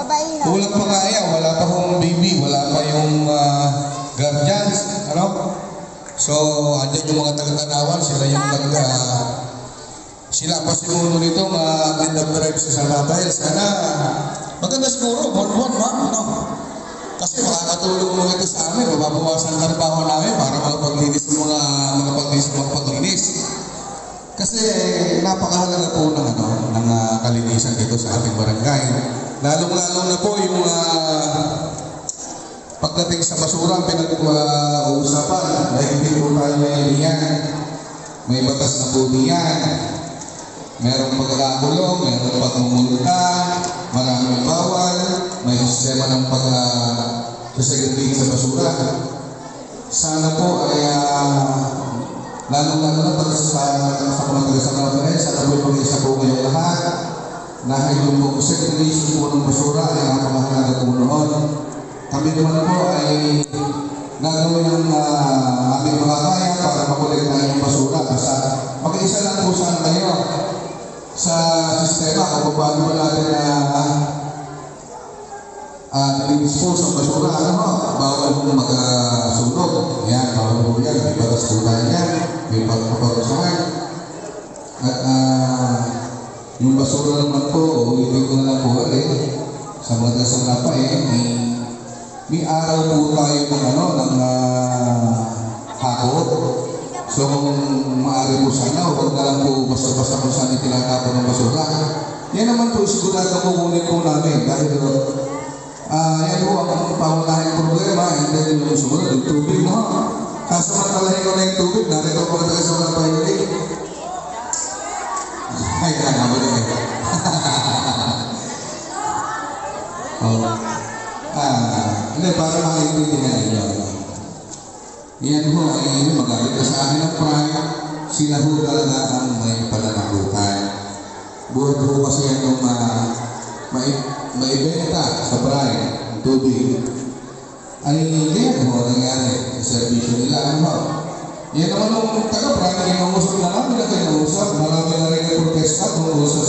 Kulang pa nga yan, wala pa hong baby, wala pa yung guardians, ano? So, andyan yung mga taga-tanawan, sila yung sila pa siguro nito lead of tribes sa Salabayas. Sana, maganda siguro, buwan-buwan, ma'am, no? Kasi makakatulong mo ito sa amin, mababawasan ang trabaho namin para makapag-linis. Kasi napakahalaga po ng kalinisan dito sa ating barangay. Lalong-lalo na po yung pagdating sa basura, pinag-uusapan, hindi po tayo yan. May batas na po diyan. Merong pagkakakulong, merong pagmumulta, maraming bawal, may sistema ng pag-segregate sa basura. Sana po ay lalong-lalo na pag sa mga taga-Salabayas, sana po pag-isa po kayo lahat na yung segregation po ng basura ay napakahalaga po noon. Kami naman po ay nagawin ang aming mga kaya para makulit na yung basura. Basta mag-isa lang po sana kayo sa sistema kung paano po natin i-dispose ang basura. Bawal po magsunog. Yan, bawal po yan. May batas po tayo yan. May pagpaparusahan. At yung basura naman po, ulitin ko na lang po sa mga dasanapa may araw po tayo ng hakot. So kung maaari po sana, huwag na lang po basta-basta kung saan itinatapon ng basura. Yan naman po, sigurado kukunin po namin dahil yan po ang pangunahing problema. And then yung sumunod, yung tubig mo. Kasamantalahin ko na yung tubig, narito po tayo sa mga pahilig. Ay, nakabalik eh. Hindi, para makaintindihan ninyo. Yan ho, ay magalit na sa akin ng prime, sila ho talaga ang may pananakutan. Buhat ho kasi yan yung maibenta sa prime, ang tubig. Ay, yan ho, nangyari sa servisyo nila. Yan naman yung taga-prime, kinausap na namin na kinausap. Marami na rin yung protesta tungkol sa